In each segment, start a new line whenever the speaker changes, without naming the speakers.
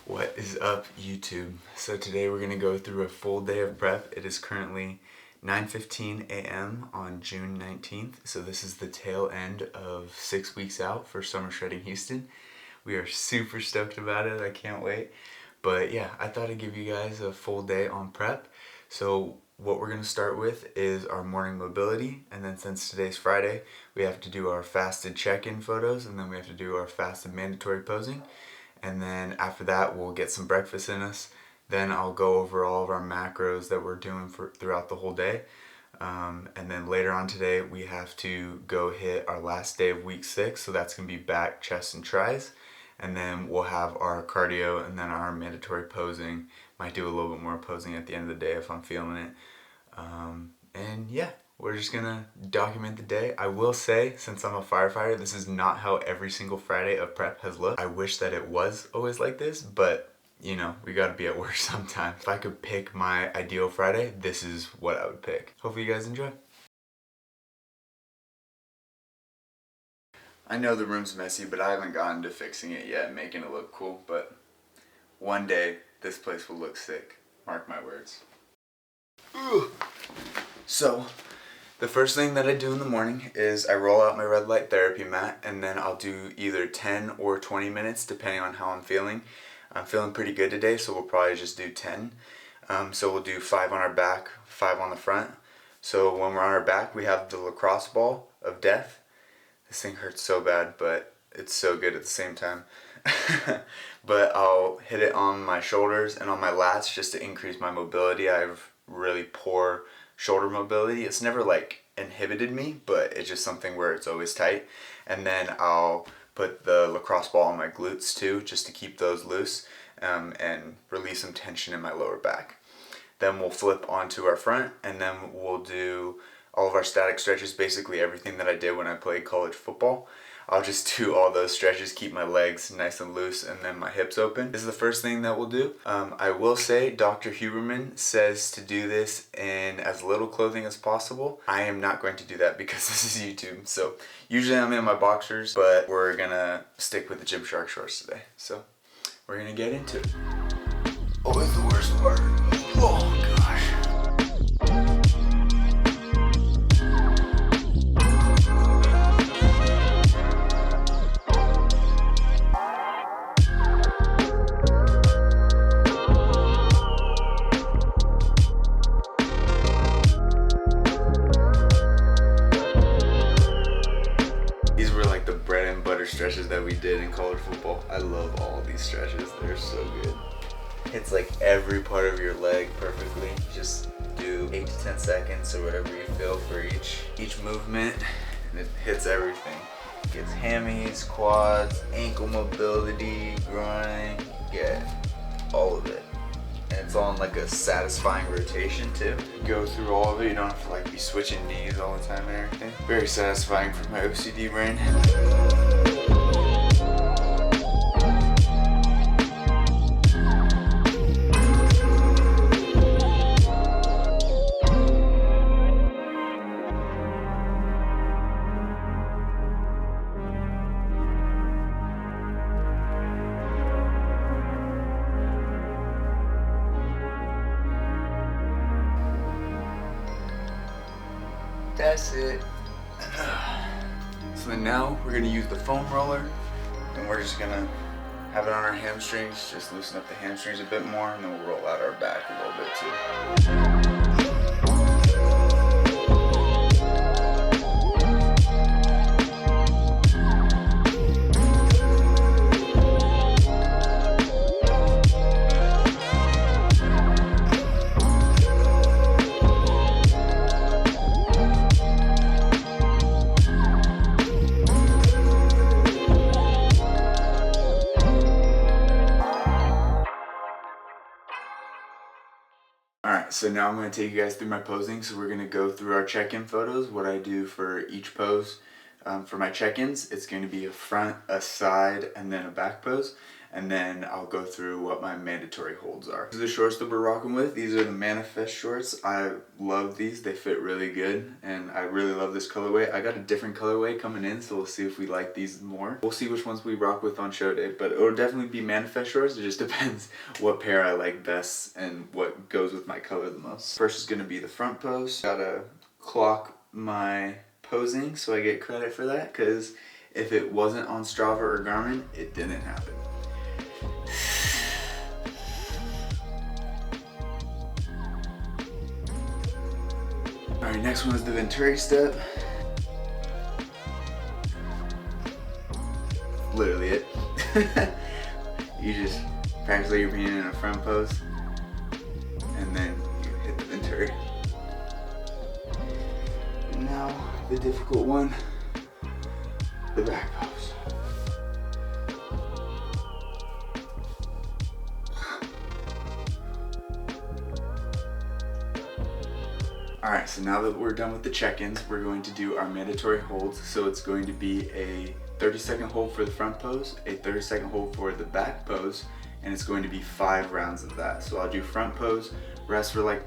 What is up, YouTube? So today we're going to go through a full day of prep. It is currently 9:15 a.m. on June 19th. So this is the tail end of 6 weeks out for Summer Shredding Houston. We are super stoked about it. I can't wait. But yeah, I thought I'd give you guys a full day on prep. So what we're going to start with is our morning mobility, and then since today's Friday, we have to do our fasted check-in photos, and then we have to do our fasted mandatory posing. And then after that, we'll get some breakfast in us. Then I'll go over all of our macros that we're doing throughout the whole day. And then later on today, we have to go hit our last day of week 6. So that's going to be back, chest, and tris. And then we'll have our cardio and then our mandatory posing. Might do a little bit more posing at the end of the day if I'm feeling it. And yeah, we're just gonna document the day. I will say, since I'm a firefighter, this is not how every single Friday of prep has looked. I wish that it was always like this, but you know, we gotta be at work sometime. If I could pick my ideal Friday, this is what I would pick. Hopefully you guys enjoy. I know the room's messy, but I haven't gotten to fixing it yet, making it look cool, but one day this place will look sick. Mark my words. Ugh. So, the first thing that I do in the morning is I roll out my red light therapy mat, and then I'll do either 10 or 20 minutes depending on how I'm feeling. I'm feeling pretty good today, so we'll probably just do 10. So we'll do 5 on our back, 5 on the front. So when we're on our back, we have the lacrosse ball of death. This thing hurts so bad, but it's so good at the same time. But I'll hit it on my shoulders and on my lats just to increase my mobility. I have really poor shoulder mobility. It's never like inhibited me, but it's just something where it's always tight. And then I'll put the lacrosse ball on my glutes too, just to keep those loose and release some tension in my lower back. Then we'll flip onto our front, and then we'll do all of our static stretches, basically everything that I did when I played college football. I'll just do all those stretches, keep my legs nice and loose, and then my hips open. This is the first thing that we'll do. I will say Dr. Huberman says to do this in as little clothing as possible. I am not going to do that because this is YouTube. So usually I'm in my boxers, but we're gonna stick with the Gymshark shorts today. So we're gonna get into it. Always the worst part. Oh gosh. Stretches that we did in college football. I love all these stretches. They're so good. Hits like every part of your leg perfectly. Just do 8 to 10 seconds or whatever you feel for each movement, and it hits everything. Gets hammies, quads, ankle mobility, groin, get all of it. And it's all in like a satisfying rotation too. Go through all of it. You don't have to like be switching knees all the time and everything. Very satisfying for my OCD brain. That's it. So then now we're gonna use the foam roller, and we're just gonna have it on our hamstrings, just loosen up the hamstrings a bit more, and then we'll roll out our back a little bit too. Alright, so now I'm going to take you guys through my posing. So we're going to go through our check-in photos, what I do for each pose. For my check-ins, it's going to be a front, a side, and then a back pose. and then I'll go through what my mandatory holds are. These are the shorts that we're rocking with. These are the Manifest shorts. I love these. They fit really good, and I really love this colorway. I got a different colorway coming in, so we'll see if we like these more. We'll see which ones we rock with on show day, but it'll definitely be Manifest shorts. It just depends what pair I like best and what goes with my color the most. First is gonna be the front pose. Gotta clock my posing so I get credit for that, because if it wasn't on Strava or Garmin, it didn't happen. Alright, next one is the Venturi step. Literally it. You just practice like you're being in a front pose, and then you hit the Venturi. And now, the difficult one, the back pose. Alright, so now that we're done with the check-ins, we're going to do our mandatory holds. So it's going to be a 30-second hold for the front pose, a 30-second hold for the back pose, and it's going to be 5 rounds of that. So I'll do front pose, rest for like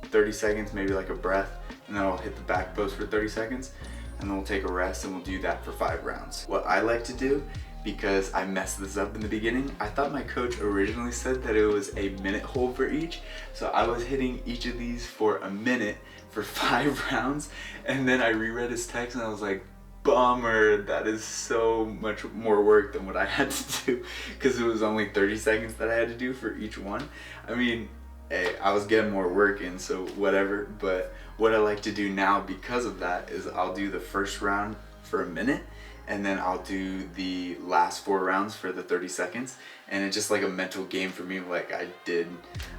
30 seconds, maybe like a breath, and then I'll hit the back pose for 30 seconds, and then we'll take a rest, and we'll do that for 5 rounds. What I like to do, because I messed this up in the beginning, I thought my coach originally said that it was a minute hold for each, so I was hitting each of these for a minute for 5 rounds, and then I reread his text and I was like, bummer, that is so much more work than what I had to do, because it was only 30 seconds that I had to do for each one. I mean, hey, I was getting more work in, so whatever, but what I like to do now because of that is I'll do the first round for a minute, and then I'll do the last 4 rounds for the 30 seconds, and it's just like a mental game for me, like I did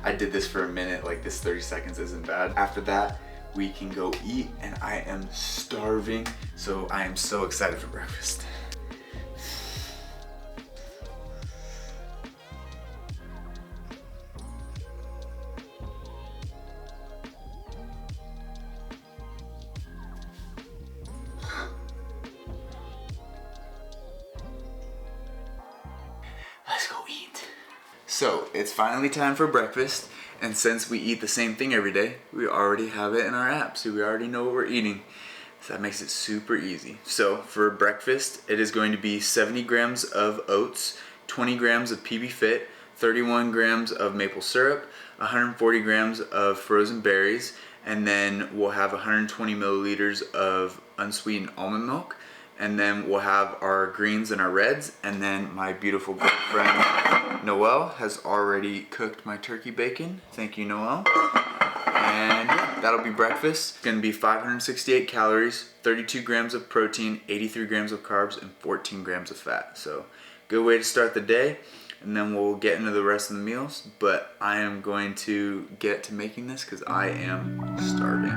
this for a minute, like this 30 seconds isn't bad. After that, we can go eat, and I am starving, so I am so excited for breakfast. Let's go eat. So it's finally time for breakfast, and since we eat the same thing every day, we already have it in our app, so we already know what we're eating. So that makes it super easy. So for breakfast, it is going to be 70 grams of oats, 20 grams of PB Fit, 31 grams of maple syrup, 140 grams of frozen berries, and then we'll have 120 milliliters of unsweetened almond milk, and then we'll have our greens and our reds, and then my beautiful girlfriend Noelle has already cooked my turkey bacon. Thank you, Noelle. And yeah, that'll be breakfast. It's gonna be 568 calories, 32 grams of protein, 83 grams of carbs, and 14 grams of fat. So good way to start the day, and then we'll get into the rest of the meals. But I am going to get to making this because I am starving.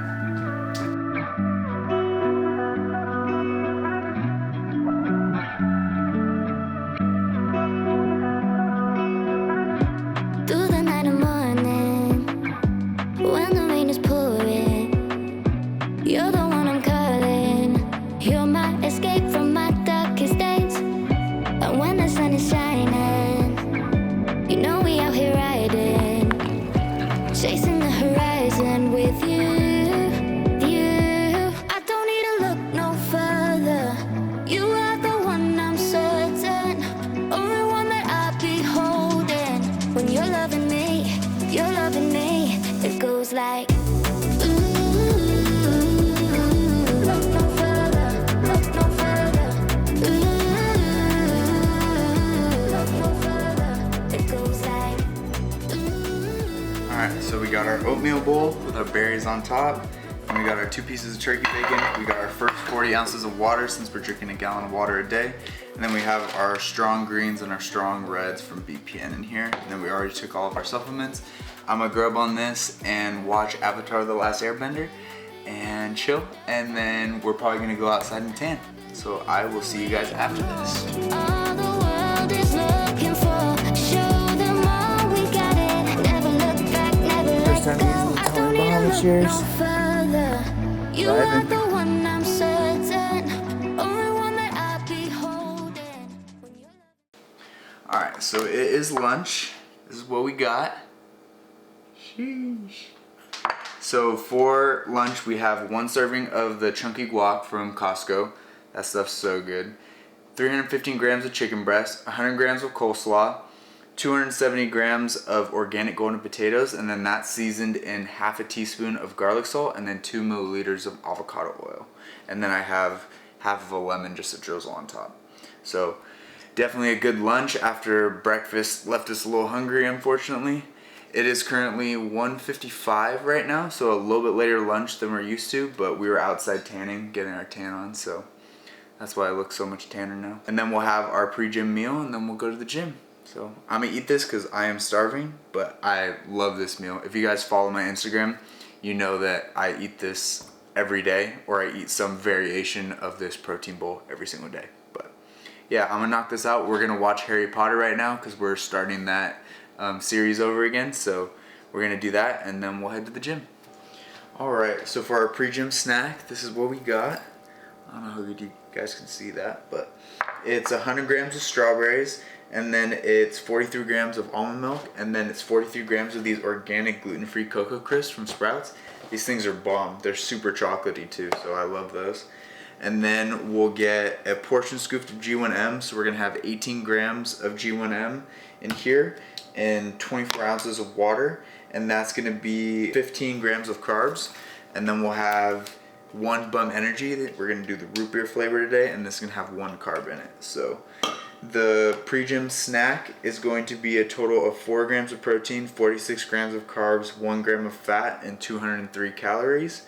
So we got our oatmeal bowl with our berries on top, and we got our 2 pieces of turkey bacon. We got our first 40 ounces of water, since we're drinking a gallon of water a day. And then we have our strong greens and our strong reds from BPN in here. And then we already took all of our supplements. I'm gonna grub on this and watch Avatar: The Last Airbender and chill. And then we're probably gonna go outside and tan. So I will see you guys after this.
All the world is looking for, show them all we got it. Never look back, never let go. I don't need to look no further. You are the one I'm certain, only one that I'll be holding.
so it is lunch. This is what we got. Sheesh. So for lunch, we have 1 serving of the chunky guac from Costco. That stuff's so good. 315 grams of chicken breast, 100 grams of coleslaw, 270 grams of organic golden potatoes, and then that's seasoned in half a teaspoon of garlic salt, and then 2 milliliters of avocado oil. And then I have half of a lemon just to drizzle on top. So definitely a good lunch after breakfast left us a little hungry, unfortunately. It is currently 1:55 right now, so a little bit later lunch than we're used to, but we were outside tanning, getting our tan on, so that's why I look so much tanner now. And then we'll have our pre-gym meal, and then we'll go to the gym. So I'm gonna eat this because I am starving, but I love this meal. If you guys follow my Instagram, you know that I eat this every day, or I eat some variation of this protein bowl every single day. But yeah, I'm gonna knock this out. We're gonna watch Harry Potter right now because we're starting that series over again. So we're gonna do that, and then we'll head to the gym. All right, so for our pre-gym snack, this is what we got. I don't know how good you guys can see that, but it's 100 grams of strawberries, and then it's 43 grams of almond milk, and then it's 43 grams of these organic gluten-free Cocoa Crisps from Sprouts. These things are bomb. They're super chocolatey too, so I love those. And then we'll get a portion scoop of G1M, so we're gonna have 18 grams of G1M in here, and 24 ounces of water, and that's gonna be 15 grams of carbs. And then we'll have 1 Bum Energy. We're gonna do the root beer flavor today, and this is gonna have 1 carb in it. So the pre-gym snack is going to be a total of 4 grams of protein, 46 grams of carbs, 1 gram of fat, and 203 calories.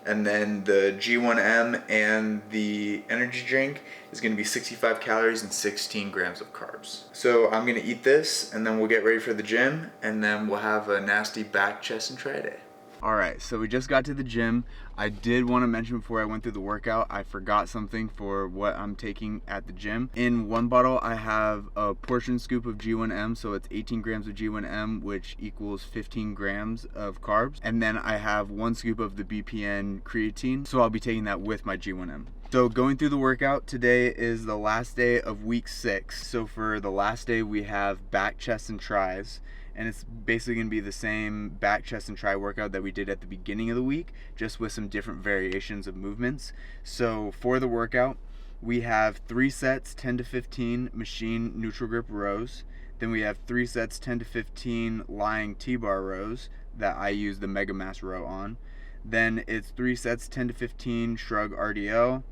And then the G1M and the energy drink is going to be 65 calories and 16 grams of carbs. So I'm going to eat this, and then we'll get ready for the gym, and then we'll have a nasty back, chest, and try day. Alright, so we just got to the gym. I did want to mention before I went through the workout, I forgot something for what I'm taking at the gym. In 1 bottle, I have a portion scoop of G1M, so it's 18 grams of G1M, which equals 15 grams of carbs. And then I have 1 scoop of the BPN creatine, so I'll be taking that with my G1M. So going through the workout, today is the last day of week 6. So for the last day, we have back, chest, and tries. And it's basically going to be the same back, chest, and try workout that we did at the beginning of the week, just with some different variations of movements. So for the workout, we have 3 sets, 10 to 15 machine neutral grip rows. Then we have 3 sets, 10 to 15 lying T-bar rows that I use the Mega Mass row on. Then it's 3 sets, 10 to 15 shrug RDL,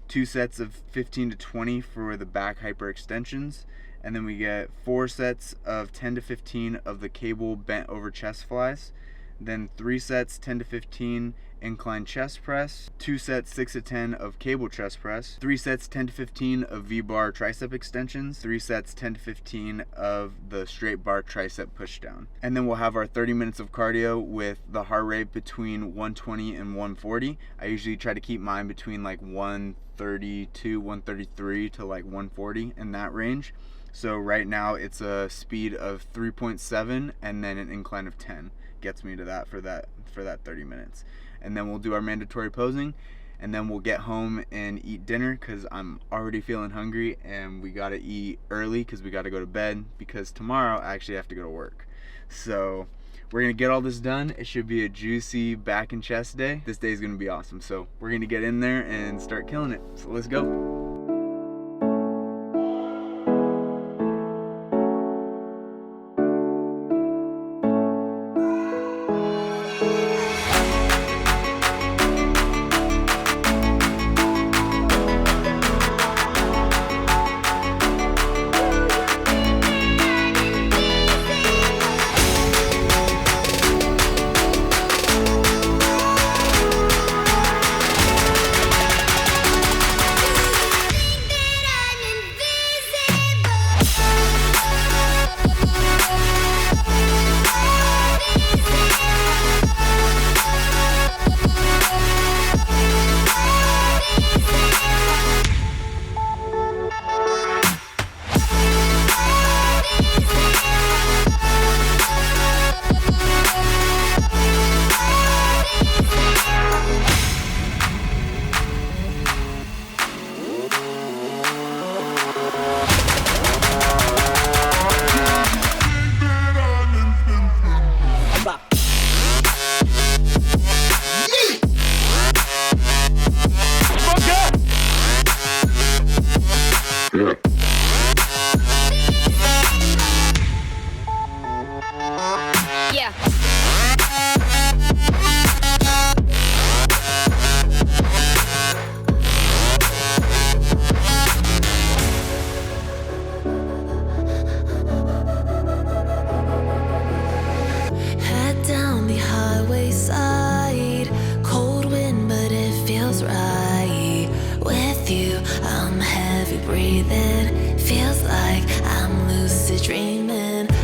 2 sets of 15 to 20 for the back hyperextensions. And then we get 4 sets of 10 to 15 of the cable bent over chest flies. Then 3 sets 10 to 15 incline chest press. 2 sets 6 to 10 of cable chest press. 3 sets 10 to 15 of V-bar tricep extensions. 3 sets 10 to 15 of the straight bar tricep pushdown. And then we'll have our 30 minutes of cardio with the heart rate between 120 and 140. I usually try to keep mine between like 132, 133 to like 140 in that range. So right now it's a speed of 3.7 and then an incline of 10 gets me to that for that 30 minutes. And then we'll do our mandatory posing, and then we'll get home and eat dinner because I'm already feeling hungry, and we gotta eat early because we gotta go to bed because tomorrow I actually have to go to work. So we're gonna get all this done. It should be a juicy back and chest day. This day is gonna be awesome. So we're gonna get in there and start killing it. So let's go.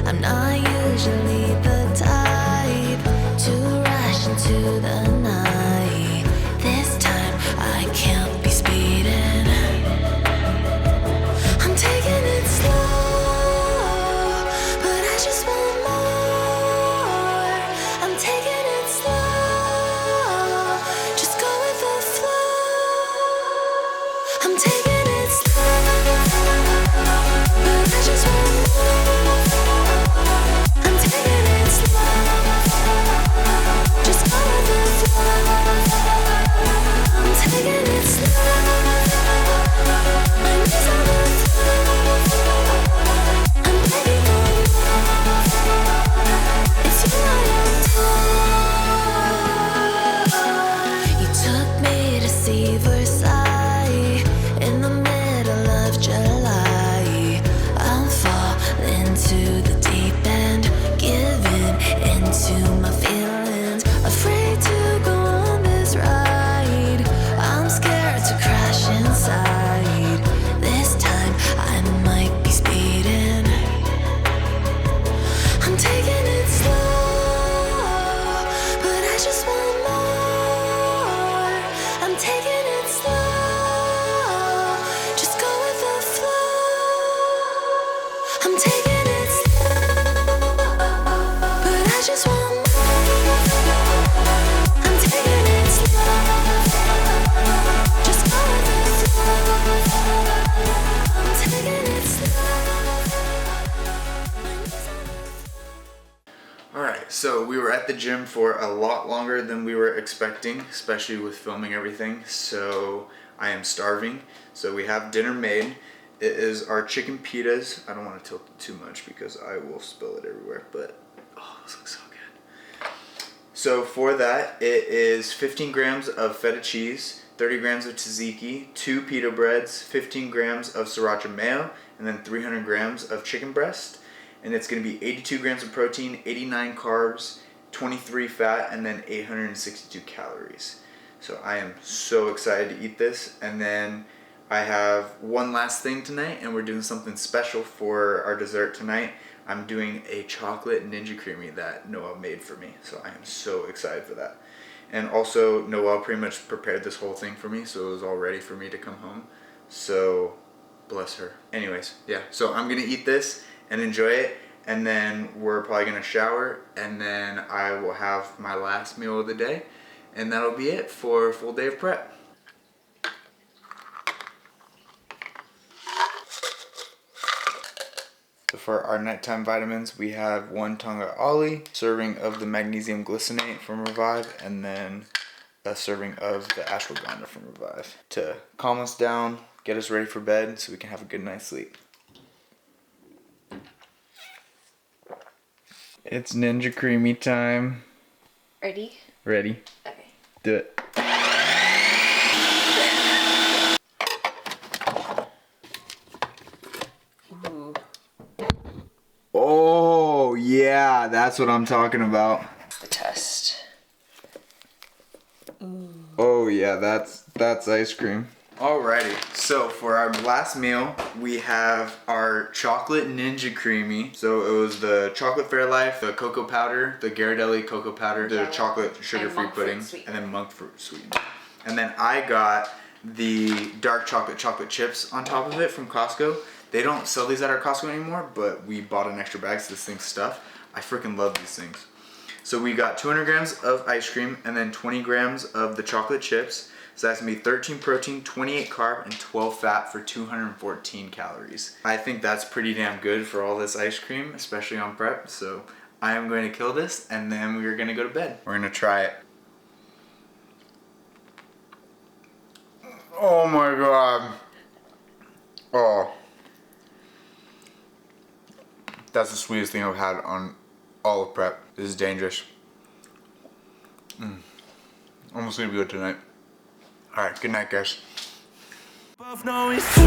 I'm not usually the type to rush into the night. This time I can't be speeding. I'm taking it slow, but I just want more. I'm taking it slow, just go with the flow. I'm taking it slow, but I just want more. I'm taking it slow, just go with the flow. I'm taking it slow, my knees on the floor. I'm begging for more. It's you I adore. You took me to see Versailles in the middle of July. I'm falling to the deep end, giving into my feelings, afraid to go on this ride. I'm scared to crash inside. This time I might be speeding. I'm taking it slow, but I just want more. I'm taking it slow, just go with the flow. I'm taking it slow, but I just want more. I'm taking it slow, just go with the flow. I'm taking it slow.
Alright, so we were at the gym for a lot longer than we were expecting, especially with filming everything, so I am starving. So we have dinner made. It is our chicken pitas. I don't want to tilt it too much because I will spill it everywhere, but oh, this looks so good. So for that, it is 15 grams of feta cheese, 30 grams of tzatziki, 2 pita breads, 15 grams of sriracha mayo, and then 300 grams of chicken breast. And it's going to be 82 grams of protein, 89 carbs, 23 fat, and then 862 calories. So I am so excited to eat this. And then I have one last thing tonight, and we're doing something special for our dessert tonight. I'm doing a chocolate Ninja Creamy that Noelle made for me. So I am so excited for that. And also Noelle pretty much prepared this whole thing for me, so it was all ready for me to come home. So bless her. Anyways, yeah, so I'm going to eat this and enjoy it, and then we're probably gonna shower, and then I will have my last meal of the day, and that'll be it for a full day of prep. So for our nighttime vitamins, we have 1 Tonga Ollie, serving of the magnesium glycinate from Revive, and then a serving of the ashwagandha from Revive to calm us down, get us ready for bed so we can have a good night's sleep. It's Ninja Creamy time.
Ready?
Ready.
Okay.
Do it.
Ooh.
Oh, yeah, that's what I'm talking about.
The test. Ooh.
Oh, yeah, that's ice cream. Alrighty, so for our last meal, we have our chocolate Ninja Creamy. So it was the chocolate Fairlife, the cocoa powder, the Ghirardelli cocoa powder, the chocolate sugar-free pudding, and then monk fruit sweetened. And then I got the dark chocolate chips on top of it from Costco. They don't sell these at our Costco anymore, but we bought an extra bag so this thing's stuffed. I freaking love these things. So we got 200 grams of ice cream and then 20 grams of the chocolate chips. So that's gonna be 13 protein, 28 carb, and 12 fat for 214 calories. I think that's pretty damn good for all this ice cream, especially on prep. So I am going to kill this, and then we're gonna go to bed. We're gonna try it. Oh my god. Oh. That's the sweetest thing I've had on all of prep. This is dangerous. Almost gonna be good tonight. Alright, good night, guys. Both know it's